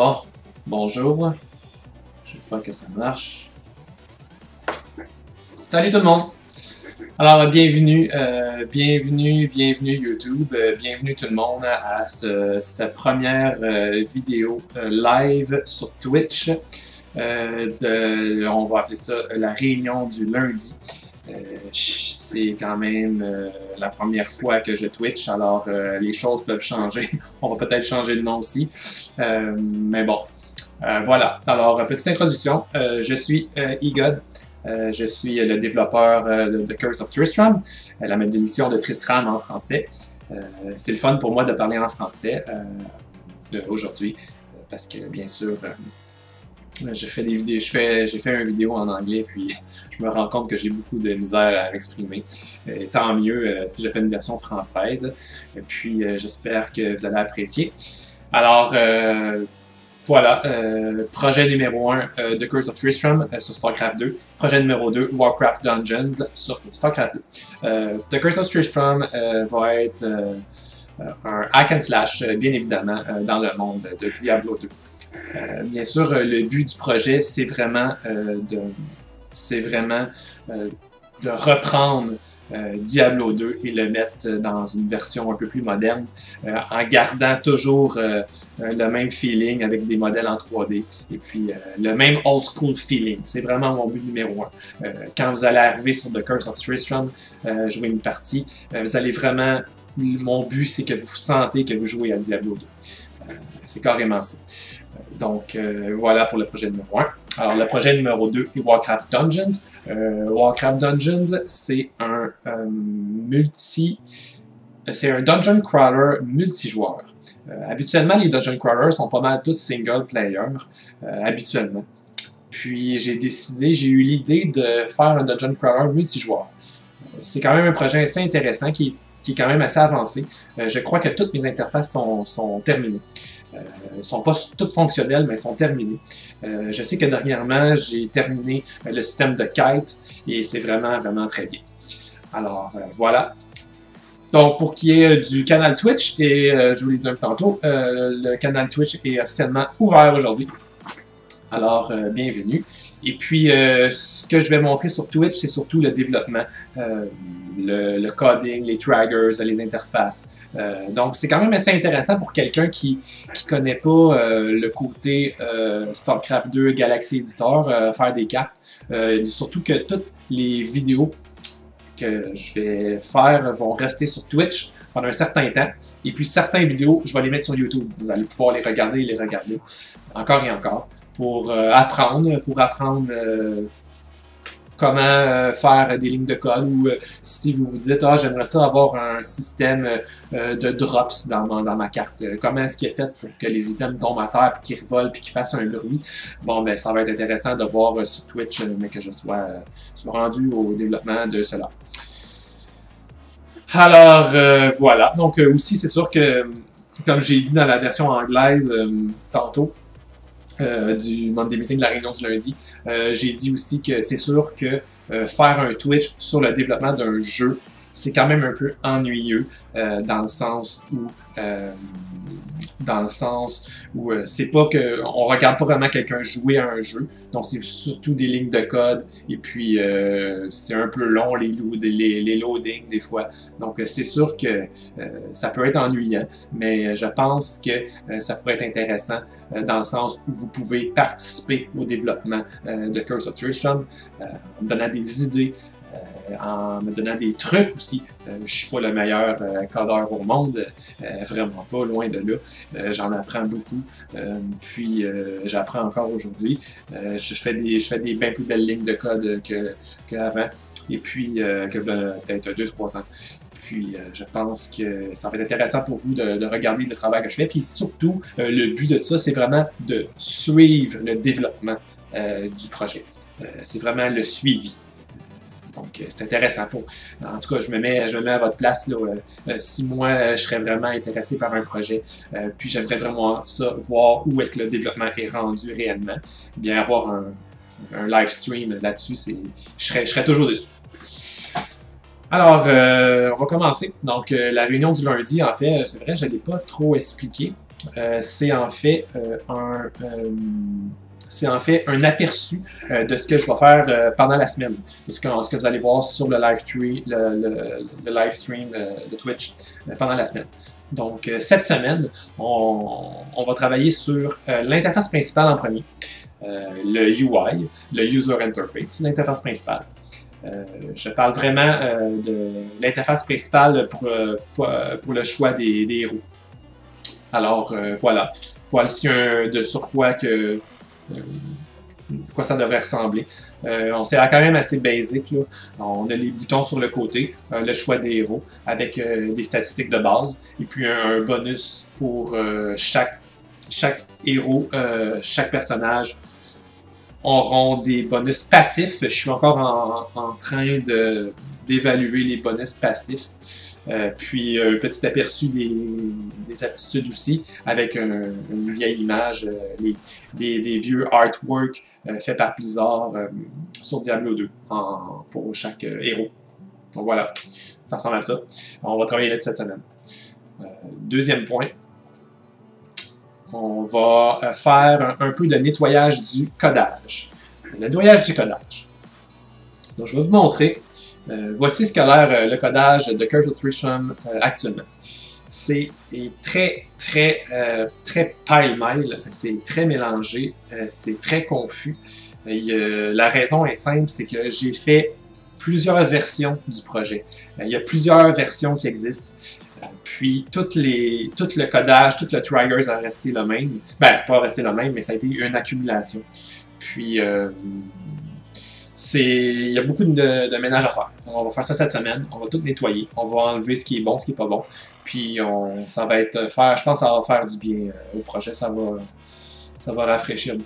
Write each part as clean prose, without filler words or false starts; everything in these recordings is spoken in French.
Bon, bonjour. Je crois que ça marche. Salut tout le monde! Alors, bienvenue YouTube, bienvenue tout le monde à sa première vidéo live sur Twitch. On va appeler ça la réunion du lundi. C'est quand même la première fois que je Twitch, alors les choses peuvent changer. On va peut-être changer le nom aussi. Mais bon, voilà. Alors, petite introduction. Je suis Egod. Je suis le développeur de The Curse of Tristram, la édition de Tristram en français. C'est le fun pour moi de parler en français aujourd'hui, parce que bien sûr, j'ai fait une vidéo en anglais, puis je me rends compte que j'ai beaucoup de misère à m'exprimer. Tant mieux si je fais une version française, et puis j'espère que vous allez apprécier. Alors, voilà, projet numéro 1, The Curse of Tristram sur StarCraft 2. Projet numéro 2, Warcraft Dungeons sur StarCraft 2. The Curse of Tristram va être un hack and slash, bien évidemment, dans le monde de Diablo 2. Bien sûr, le but du projet, c'est vraiment de reprendre Diablo 2 et le mettre dans une version un peu plus moderne, en gardant toujours le même feeling avec des modèles en 3D et puis le même old school feeling. C'est vraiment mon but numéro 1. Quand vous allez arriver sur The Curse of Tristram, jouer une partie, vous allez vraiment... Mon but, c'est que vous sentez que vous jouez à Diablo 2. C'est carrément ça. Donc, voilà pour le projet numéro 1. Alors, le projet numéro 2 est Warcraft Dungeons. Warcraft Dungeons, c'est un dungeon crawler multijoueur. Habituellement, les dungeon crawlers sont pas mal tous single player, habituellement. Puis, j'ai eu l'idée de faire un dungeon crawler multijoueur. C'est quand même un projet assez intéressant qui est quand même assez avancé. Je crois que toutes mes interfaces sont terminées. Elles ne sont pas toutes fonctionnelles, mais elles sont terminées. Je sais que dernièrement, j'ai terminé le système de quête et c'est vraiment très bien. Alors, voilà. Donc, pour qu'il y ait du canal Twitch, et je vous l'ai dit un peu tantôt, le canal Twitch est officiellement ouvert aujourd'hui. Alors, bienvenue. Et puis, ce que je vais montrer sur Twitch, c'est surtout le développement, le coding, les triggers, les interfaces. Donc, c'est quand même assez intéressant pour quelqu'un qui ne connaît pas le côté StarCraft 2, Galaxy Editor, faire des cartes. Surtout que toutes les vidéos que je vais faire vont rester sur Twitch pendant un certain temps. Et puis, certaines vidéos, je vais les mettre sur YouTube. Vous allez pouvoir les regarder encore et encore. Pour apprendre comment faire des lignes de code ou si vous vous dites « Ah, j'aimerais ça avoir un système de drops dans ma carte. Comment est-ce qu'il est fait pour que les items tombent à terre, puis qu'ils revolent, puis qu'ils fassent un bruit? » Bon, ben ça va être intéressant de voir sur Twitch, mais que je sois rendu au développement de cela. Alors, voilà. Donc, aussi, c'est sûr que, comme j'ai dit dans la version anglaise tantôt, du Monday Meeting de la réunion du lundi, j'ai dit aussi que c'est sûr que faire un Twitch sur le développement d'un jeu, c'est quand même un peu ennuyeux dans le sens où c'est pas que on regarde pas vraiment quelqu'un jouer à un jeu, donc c'est surtout des lignes de code et puis c'est un peu long les loadings des fois, donc c'est sûr que ça peut être ennuyant, mais je pense que ça pourrait être intéressant dans le sens où vous pouvez participer au développement de Curse of Tristram en me donnant des idées, en me donnant des trucs aussi. Je suis pas le meilleur codeur au monde, vraiment pas, loin de là. J'en apprends beaucoup, puis j'apprends encore aujourd'hui. Je fais des bien plus belles lignes de code qu'avant, et puis que peut-être 2-3 ans. Puis je pense que ça va être intéressant pour vous de regarder le travail que je fais. Puis surtout, le but de ça, c'est vraiment de suivre le développement du projet. C'est vraiment le suivi. Donc, c'est intéressant. En tout cas, je me mets à votre place. Là, si moi, je serais vraiment intéressé par un projet, puis j'aimerais vraiment ça, voir où est-ce que le développement est rendu réellement, bien avoir un live stream là-dessus, je serais toujours dessus. Alors, on va commencer. Donc, la réunion du lundi, en fait, c'est vrai, je ne l'ai pas trop expliqué. c'est en fait un aperçu de ce que je vais faire pendant la semaine, de ce que vous allez voir sur le live stream de Twitch pendant la semaine. Donc, cette semaine, on va travailler sur l'interface principale en premier, le UI, le User Interface, l'interface principale. Je parle vraiment de l'interface principale pour le choix des héros. Alors, voilà. Voici de sur quoi ça devrait ressembler. C'est quand même assez basic, là. On a les boutons sur le côté, le choix des héros, avec des statistiques de base, et puis un bonus pour chaque héros, chaque personnage auront des bonus passifs. Je suis encore en train d'évaluer les bonus passifs. Puis un petit aperçu des aptitudes aussi, avec une vieille image, des vieux artworks faits par Blizzard sur Diablo 2 pour chaque héros. Donc voilà, ça ressemble à ça. On va travailler là-dessus cette semaine. Deuxième point, on va faire un peu de nettoyage du codage. Le nettoyage du codage. Donc je vais vous montrer. Voici ce qu'a l'air le codage de Curse of Tristram actuellement. C'est très pile-mile, c'est très mélangé, c'est très confus. La raison est simple, c'est que j'ai fait plusieurs versions du projet. Il y a plusieurs versions qui existent. Puis tout le codage, tout le triggers a resté le même. Ben, pas resté le même, mais ça a été une accumulation. Puis il y a beaucoup de ménage à faire. On va faire ça cette semaine, on va tout nettoyer, on va enlever ce qui est bon, ce qui n'est pas bon. Puis ça va je pense que ça va faire du bien au projet, ça va rafraîchir.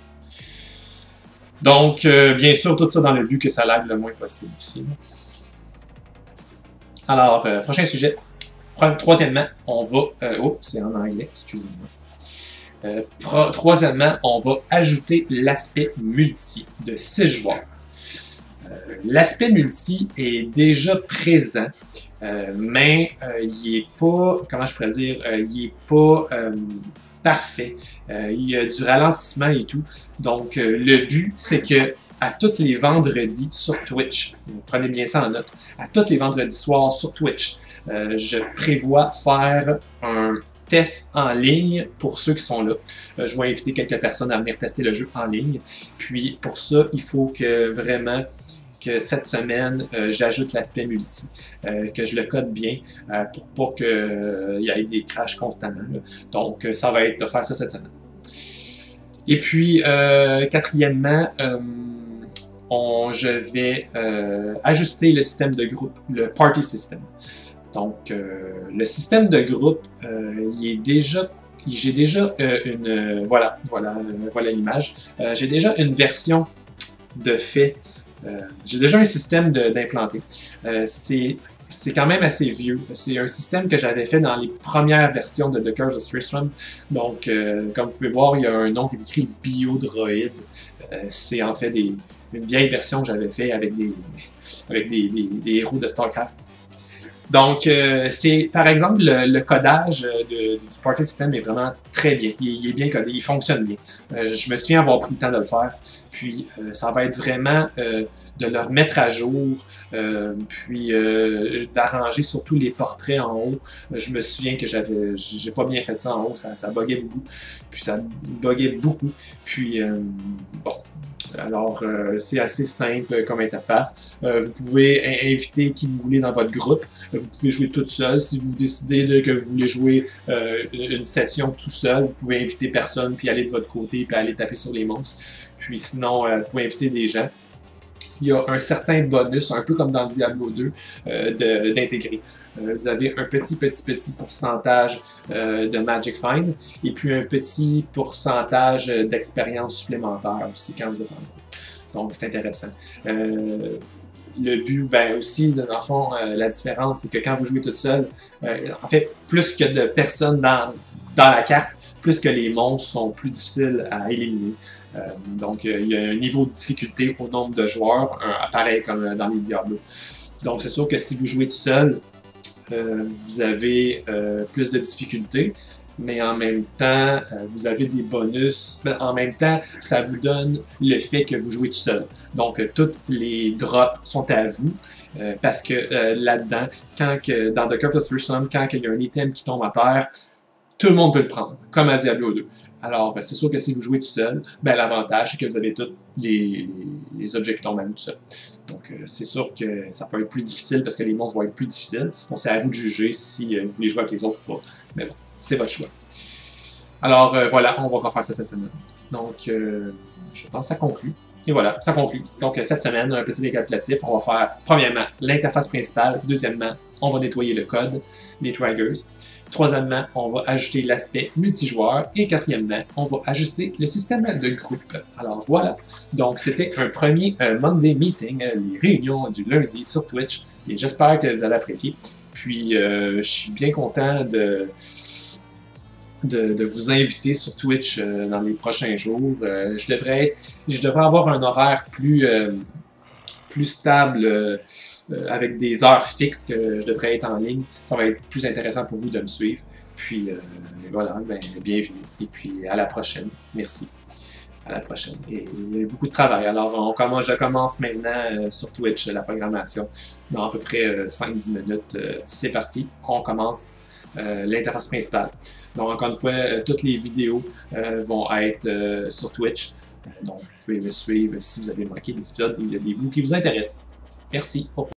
Donc, bien sûr, tout ça dans le but que ça lag le moins possible aussi. Alors, prochain sujet. Troisièmement, on va... c'est en anglais, excusez-moi. Troisièmement, on va ajouter l'aspect multi de 6 joueurs. L'aspect multi est déjà présent, mais il n'est pas, comment je pourrais dire, il n'est pas parfait. Il y a du ralentissement et tout. Donc, le but, c'est que à tous les vendredis sur Twitch, prenez bien ça en note, à tous les vendredis soirs sur Twitch, je prévois faire un test en ligne pour ceux qui sont là. Je vais inviter quelques personnes à venir tester le jeu en ligne. Puis, pour ça, il faut que vraiment... que cette semaine, j'ajoute l'aspect multi, que je le code bien pour pas qu'il y ait des crashs constamment. Là. Donc, ça va être de faire ça cette semaine. Et puis, quatrièmement, je vais ajuster le système de groupe, le party system. Donc, le système de groupe, j'ai déjà une... voilà l'image. J'ai déjà une version de fait. J'ai déjà un système d'implanté. C'est quand même assez vieux. C'est un système que j'avais fait dans les premières versions de The Curse of Tristram. Donc, comme vous pouvez voir, il y a un nom qui est écrit Biodroid. C'est en fait une vieille version que j'avais fait avec des héros de StarCraft. Donc, par exemple, le codage du party system est vraiment très bien. Il est bien codé, il fonctionne bien. Je me souviens avoir pris le temps de le faire. Puis, ça va être vraiment de le remettre à jour, puis d'arranger surtout les portraits en haut. Je me souviens que j'ai pas bien fait ça en haut, ça buguait beaucoup. Puis, ça buguait beaucoup. Puis, bon. Alors, c'est assez simple comme interface. Vous pouvez inviter qui vous voulez dans votre groupe. Vous pouvez jouer tout seul. Si vous décidez que vous voulez jouer une session tout seul, vous pouvez inviter personne, puis aller de votre côté, puis aller taper sur les monstres. Puis sinon, vous pouvez inviter des gens. Il y a un certain bonus, un peu comme dans Diablo 2, d'intégrer. Vous avez un petit pourcentage de Magic Find et puis un petit pourcentage d'expérience supplémentaire aussi quand vous êtes en groupe. Donc, c'est intéressant. Le but, ben aussi, dans le fond, la différence, c'est que quand vous jouez tout seul, en fait, plus que de personnes dans la carte, plus que les monstres sont plus difficiles à éliminer. Donc, il y a un niveau de difficulté au nombre de joueurs, pareil comme dans les Diablo. Donc, c'est sûr que si vous jouez tout seul, vous avez plus de difficultés. mais en même temps, vous avez des bonus. Mais en même temps, ça vous donne le fait que vous jouez tout seul. Donc, toutes les drops sont à vous. Parce que là-dedans, dans The Curse of Fearsome, quand il y a un item qui tombe à terre, tout le monde peut le prendre, comme à Diablo 2. Alors, c'est sûr que si vous jouez tout seul, ben, l'avantage, c'est que vous avez tous les objets qui tombent à vous tout seul. Donc, c'est sûr que ça peut être plus difficile parce que les monstres vont être plus difficiles. Donc, c'est à vous de juger si vous voulez jouer avec les autres ou pas. Mais bon, c'est votre choix. Alors, voilà, on va refaire ça cette semaine. Donc, je pense que ça conclut. Et voilà, ça conclut. Donc, cette semaine, un petit récapitulatif. On va faire, premièrement, l'interface principale. Deuxièmement, on va nettoyer le code, les triggers. Troisièmement, on va ajouter l'aspect multijoueur. Et quatrièmement, on va ajuster le système de groupe. Alors voilà. Donc, c'était un premier Monday Meeting, les réunions du lundi sur Twitch. Et j'espère que vous allez apprécier. Puis, je suis bien content de vous inviter sur Twitch dans les prochains jours. Je devrais avoir un horaire plus stable avec des heures fixes que je devrais être en ligne. Ça va être plus intéressant pour vous de me suivre. Puis voilà, ben, bienvenue. Et puis à la prochaine. Merci. À la prochaine. Et il y a beaucoup de travail. Alors je commence maintenant sur Twitch la programmation dans à peu près 5-10 minutes. C'est parti. On commence l'interface principale. Donc, encore une fois, toutes les vidéos vont être sur Twitch. Donc, vous pouvez me suivre si vous avez manqué des épisodes. Il y a des bouts qui vous intéressent. Merci. Au revoir.